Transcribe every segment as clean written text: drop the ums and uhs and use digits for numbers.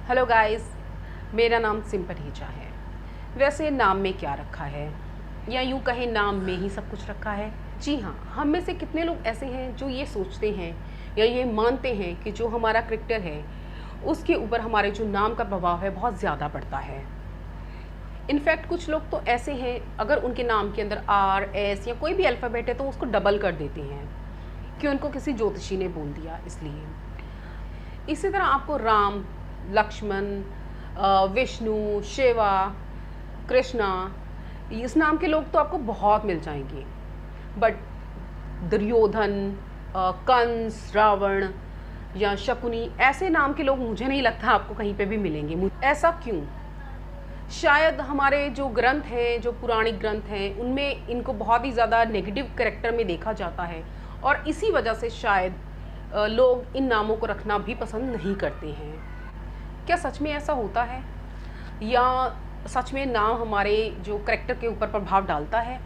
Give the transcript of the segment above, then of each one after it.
Hello guys, मेरा नाम simple हीजा है। वैसे नाम में क्या रखा है, या यूँ कहें नाम में ही सब कुछ रखा है। जी हाँ, हम में से कितने लोग ऐसे हैं जो ये सोचते हैं या ये मानते हैं कि जो हमारा क्रिकेटर है उसके ऊपर हमारे जो नाम का प्रभाव है बहुत ज़्यादा पड़ता है। इनफैक्ट कुछ लोग तो ऐसे हैं, अगर उनके नाम के अंदर आर एस या कोई भी अल्फ़ाबेट है तो उसको डबल कर देते हैं कि उनको किसी ज्योतिषी ने बोल दिया इसलिए। इसी तरह आपको राम, लक्ष्मण, विष्णु, शिवा, कृष्णा, इस नाम के लोग तो आपको बहुत मिल जाएंगे। बट दुर्योधन, कंस, रावण या शकुनी, ऐसे नाम के लोग मुझे नहीं लगता आपको कहीं पे भी मिलेंगे। ऐसा क्यों? शायद हमारे जो ग्रंथ हैं, जो पुराणिक ग्रंथ हैं, उनमें इनको बहुत ही ज़्यादा नेगेटिव कैरेक्टर में देखा जाता है और इसी वजह से शायद लोग इन नामों को रखना भी पसंद नहीं करते हैं। क्या सच में ऐसा होता है, या सच में नाम हमारे जो कैरेक्टर के ऊपर प्रभाव डालता है,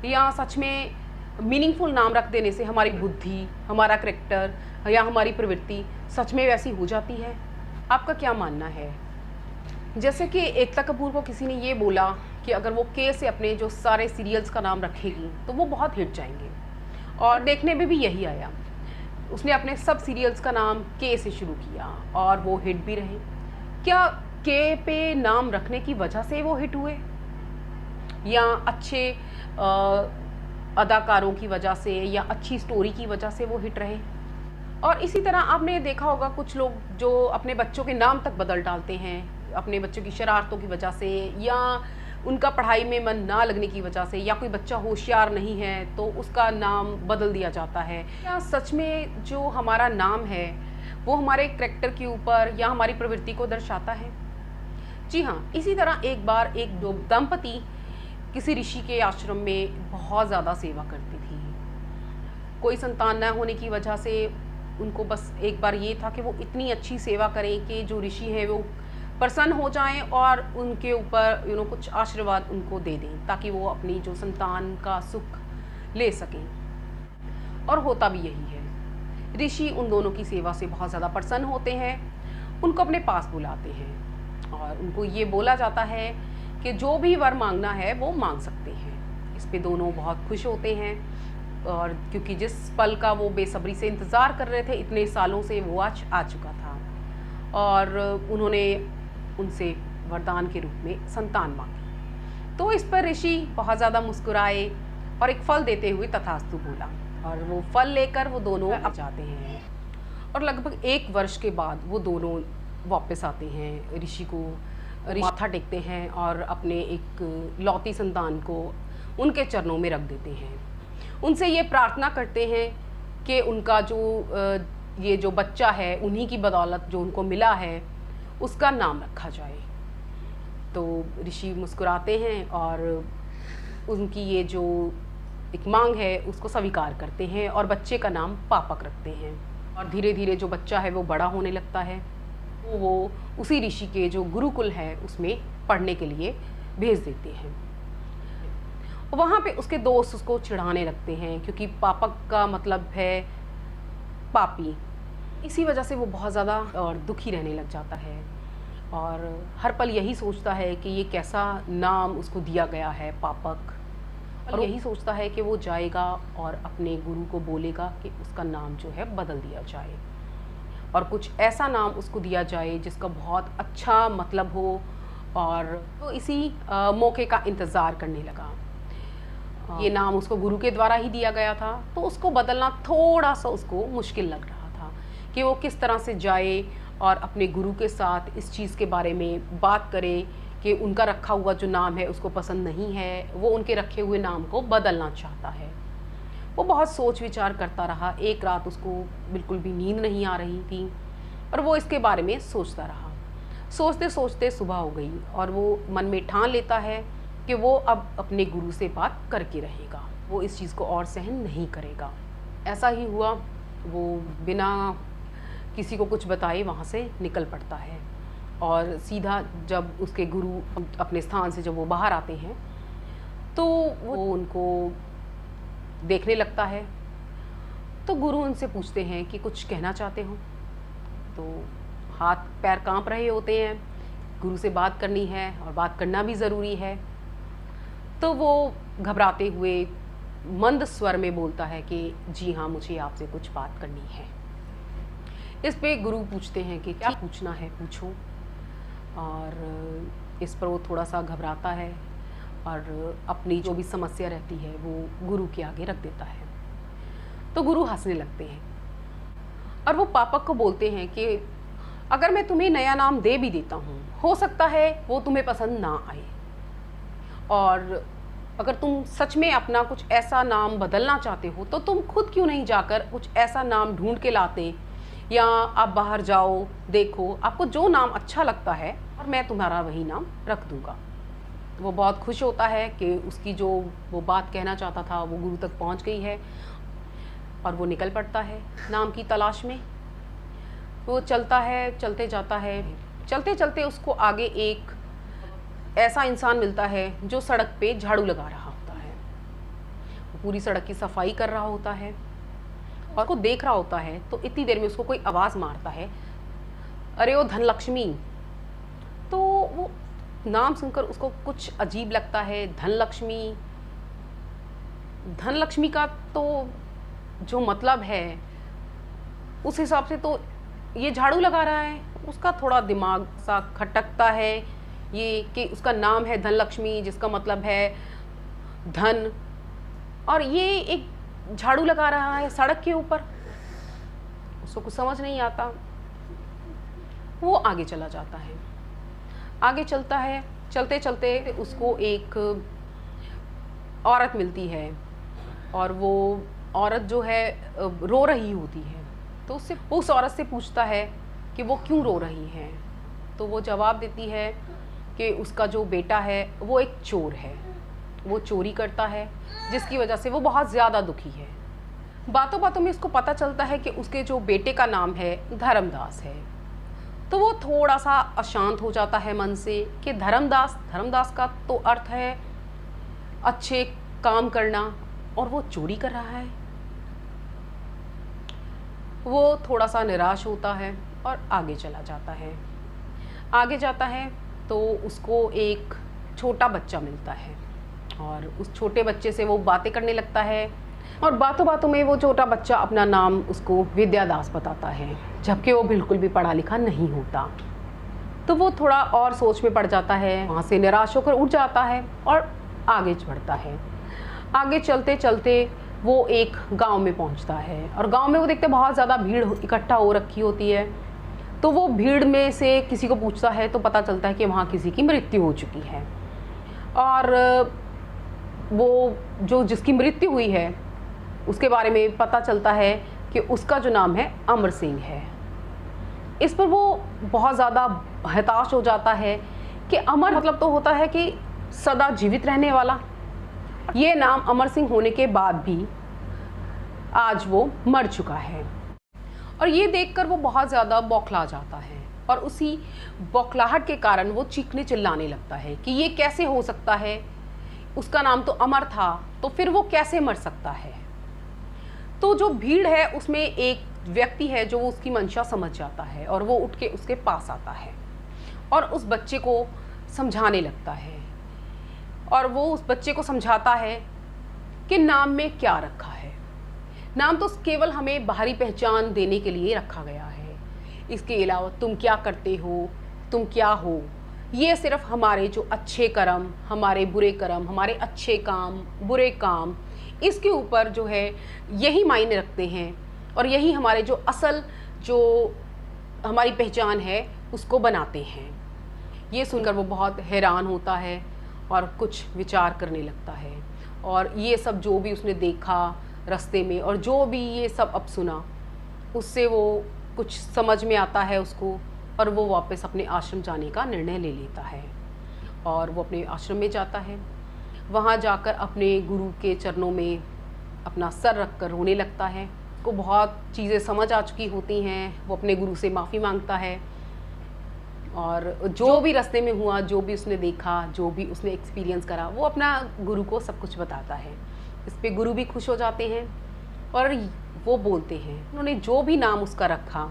या सच में मीनिंगफुल नाम रख देने से हमारी बुद्धि, हमारा कैरेक्टर या हमारी प्रवृत्ति सच में वैसी हो जाती है? आपका क्या मानना है? जैसे कि एकता कपूर को किसी ने ये बोला कि अगर वो के से अपने जो सारे सीरियल्स का नाम रखेगी तो वो बहुत हिट जाएंगे, और देखने में भी यही आया। उसने अपने सब सीरियल्स का नाम के से शुरू किया और वो हिट भी रहे। क्या के पे नाम रखने की वजह से वो हिट हुए, या अच्छे अदाकारों की वजह से या अच्छी स्टोरी की वजह से वो हिट रहे? और इसी तरह आपने देखा होगा कुछ लोग जो अपने बच्चों के नाम तक बदल डालते हैं अपने बच्चों की शरारतों की वजह से, या उनका पढ़ाई में मन ना लगने की वजह से, या कोई बच्चा होशियार नहीं है तो उसका नाम बदल दिया जाता है। क्या सच में जो हमारा नाम है वो हमारे कैरेक्टर के ऊपर या हमारी प्रवृत्ति को दर्शाता है? जी हाँ, इसी तरह एक बार एक दो दंपति किसी ऋषि के आश्रम में बहुत ज़्यादा सेवा करती थी। कोई संतान न होने की वजह से उनको बस एक बार ये था कि वो इतनी अच्छी सेवा करें कि जो ऋषि हैं वो प्रसन्न हो जाएं और उनके ऊपर कुछ आशीर्वाद उनको दे दें, ताकि वो अपनी जो संतान का सुख ले सकें। और होता भी यही है। ऋषि उन दोनों की सेवा से बहुत ज़्यादा प्रसन्न होते हैं, उनको अपने पास बुलाते हैं और उनको ये बोला जाता है कि जो भी वर मांगना है वो मांग सकते हैं। इस पे दोनों बहुत खुश होते हैं, और क्योंकि जिस पल का वो बेसब्री से इंतज़ार कर रहे थे इतने सालों से, वो आज आ चुका था और उन्होंने उनसे वरदान के रूप में संतान मांगी। तो इस पर ऋषि बहुत ज़्यादा मुस्कुराए और एक फल देते हुए तथास्तु बोला, और वो फल लेकर वो दोनों अब जाते हैं। और लगभग 1 वर्ष के बाद वो दोनों वापस आते हैं, ऋषि को माथा टेकते हैं और अपने एक लौती संतान को उनके चरणों में रख देते हैं। उनसे ये प्रार्थना करते हैं कि उनका जो ये जो बच्चा है उन्हीं की बदौलत जो उनको मिला है उसका नाम रखा जाए। तो ऋषि मुस्कुराते हैं और उनकी ये जो एक मांग है उसको स्वीकार करते हैं और बच्चे का नाम पापक रखते हैं। और धीरे धीरे जो बच्चा है वो बड़ा होने लगता है, तो वो उसी ऋषि के जो गुरुकुल है उसमें पढ़ने के लिए भेज देते हैं। वहाँ पे उसके दोस्त उसको चिढ़ाने लगते हैं, क्योंकि पापक का मतलब है पापी। इसी वजह से वो बहुत ज़्यादा और दुखी रहने लग जाता है और हर पल यही सोचता है कि ये कैसा नाम उसको दिया गया है, पापक। और यही सोचता है कि वो जाएगा और अपने गुरु को बोलेगा कि उसका नाम जो है बदल दिया जाए और कुछ ऐसा नाम उसको दिया जाए जिसका बहुत अच्छा मतलब हो। और तो इसी मौके का इंतज़ार करने लगा। ये नाम उसको गुरु के द्वारा ही दिया गया था, तो उसको बदलना थोड़ा सा उसको मुश्किल लग रहा था कि वो किस तरह से जाए और अपने गुरु के साथ इस चीज़ के बारे में बात करे कि उनका रखा हुआ जो नाम है उसको पसंद नहीं है, वो उनके रखे हुए नाम को बदलना चाहता है। वो बहुत सोच विचार करता रहा। एक रात उसको बिल्कुल भी नींद नहीं आ रही थी और वो इसके बारे में सोचता रहा। सोचते सोचते सुबह हो गई और वो मन में ठान लेता है कि वो अब अपने गुरु से बात करके रहेगा, वो इस चीज़ को और सहन नहीं करेगा। ऐसा ही हुआ। वो बिना किसी को कुछ बताए वहाँ से निकल पड़ता है और सीधा जब उसके गुरु अपने स्थान से जब वो बाहर आते हैं तो वो उनको देखने लगता है। तो गुरु उनसे पूछते हैं कि कुछ कहना चाहते हो? तो हाथ पैर कांप रहे होते हैं, गुरु से बात करनी है और बात करना भी ज़रूरी है। तो वो घबराते हुए मंद स्वर में बोलता है कि जी हाँ, मुझे आपसे कुछ बात करनी है। इस पे गुरु पूछते हैं कि क्या पूछना है, पूछो। और इस पर वो थोड़ा सा घबराता है और अपनी जो भी समस्या रहती है वो गुरु के आगे रख देता है। तो गुरु हंसने लगते हैं और वो पापक को बोलते हैं कि अगर मैं तुम्हें नया नाम दे भी देता हूँ, हो सकता है वो तुम्हें पसंद ना आए, और अगर तुम सच में अपना कुछ ऐसा नाम बदलना चाहते हो तो तुम खुद क्यों नहीं जाकर कुछ ऐसा नाम ढूंढ के लाते, या आप बाहर जाओ, देखो आपको जो नाम अच्छा लगता है और मैं तुम्हारा वही नाम रख दूंगा। वो बहुत खुश होता है कि उसकी जो वो बात कहना चाहता था वो गुरु तक पहुंच गई है, और वो निकल पड़ता है नाम की तलाश में। वो चलता है, चलते जाता है, चलते चलते उसको आगे एक ऐसा इंसान मिलता है जो सड़क पे झाड़ू लगा रहा होता है। वो पूरी सड़क की सफाई कर रहा होता है और उसको देख रहा होता है। तो इतनी देर में उसको कोई आवाज़ मारता है, अरे ओ धनलक्ष्मी। तो वो नाम सुनकर उसको कुछ अजीब लगता है, धनलक्ष्मी। धनलक्ष्मी का तो जो मतलब है उस हिसाब से तो ये झाड़ू लगा रहा है। उसका थोड़ा दिमाग सा खटकता है ये कि उसका नाम है धनलक्ष्मी, जिसका मतलब है धन, और ये एक झाड़ू लगा रहा है सड़क के ऊपर। उसको कुछ समझ नहीं आता। वो आगे चला जाता है, आगे चलता है। चलते चलते उसको एक औरत मिलती है और वो औरत जो है रो रही होती है। तो उससे उस औरत से पूछता है कि वो क्यों रो रही है। तो वो जवाब देती है कि उसका जो बेटा है वो एक चोर है, वो चोरी करता है, जिसकी वजह से वो बहुत ज़्यादा दुखी है। बातों बातों में उसको पता चलता है कि उसके जो बेटे का नाम है धर्मदास है। तो वो थोड़ा सा अशांत हो जाता है मन से कि धर्मदास, धर्मदास का तो अर्थ है अच्छे काम करना, और वो चोरी कर रहा है। वो थोड़ा सा निराश होता है और आगे चला जाता है। आगे जाता है तो उसको एक छोटा बच्चा मिलता है और उस छोटे बच्चे से वो बातें करने लगता है, और बातों बातों में वो छोटा बच्चा अपना नाम उसको विद्यादास बताता है, जबकि वो बिल्कुल भी पढ़ा लिखा नहीं होता। तो वो थोड़ा और सोच में पड़ जाता है, वहाँ से निराश होकर उठ जाता है और आगे बढ़ता है। आगे चलते चलते वो एक गांव में पहुंचता है, और गांव में वो देखते बहुत ज़्यादा भीड़ इकट्ठा हो रखी होती है। तो वो भीड़ में से किसी को पूछता है तो पता चलता है कि वहाँ किसी की मृत्यु हो चुकी है, और वो जो जिसकी मृत्यु हुई है उसके बारे में पता चलता है कि उसका जो नाम है अमर सिंह है। इस पर वो बहुत ज़्यादा हताश हो जाता है कि अमर मतलब तो होता है कि सदा जीवित रहने वाला। ये नाम अमर सिंह होने के बाद भी आज वो मर चुका है, और ये देखकर वो बहुत ज़्यादा बौखला जाता है, और उसी बौखलाहट के कारण वो चीखने चिल्लाने लगता है कि ये कैसे हो सकता है, उसका नाम तो अमर था, तो फिर वो कैसे मर सकता है। तो जो भीड़ है उसमें एक व्यक्ति है जो उसकी मंशा समझ जाता है, और वो उठ के उसके पास आता है और उस बच्चे को समझाने लगता है, और वो उस बच्चे को समझाता है कि नाम में क्या रखा है। नाम तो केवल हमें बाहरी पहचान देने के लिए रखा गया है, इसके अलावा तुम क्या करते हो, तुम क्या हो, ये सिर्फ हमारे जो अच्छे कर्म, हमारे बुरे कर्म, हमारे अच्छे काम, बुरे काम, इसके ऊपर जो है यही मायने रखते हैं, और यही हमारे जो असल जो हमारी पहचान है उसको बनाते हैं। ये सुनकर वो बहुत हैरान होता है और कुछ विचार करने लगता है, और ये सब जो भी उसने देखा रास्ते में और जो भी ये सब अब सुना, उससे वो कुछ समझ में आता है उसको, और वो वापस अपने आश्रम जाने का निर्णय ले लेता है, और वो अपने आश्रम में जाता है। वहाँ जाकर अपने गुरु के चरणों में अपना सर रख कर रोने लगता है। उसको बहुत चीज़ें समझ आ चुकी होती हैं। वो अपने गुरु से माफ़ी मांगता है, और जो भी रास्ते में हुआ, जो भी उसने देखा, जो भी उसने एक्सपीरियंस करा, वो अपना गुरु को सब कुछ बताता है। इस पे गुरु भी खुश हो जाते हैं, और वो बोलते हैं उन्होंने जो भी नाम उसका रखा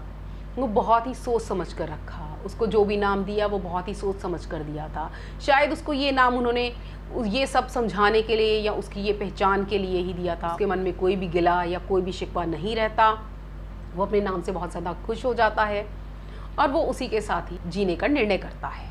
वो बहुत ही सोच समझ कर रखा, उसको जो भी नाम दिया वो बहुत ही सोच समझ कर दिया था। शायद उसको ये नाम उन्होंने ये सब समझाने के लिए या उसकी ये पहचान के लिए ही दिया था। उसके मन में कोई भी गिला या कोई भी शिकवा नहीं रहता, वो अपने नाम से बहुत ज़्यादा खुश हो जाता है और वो उसी के साथ ही जीने का निर्णय करता है।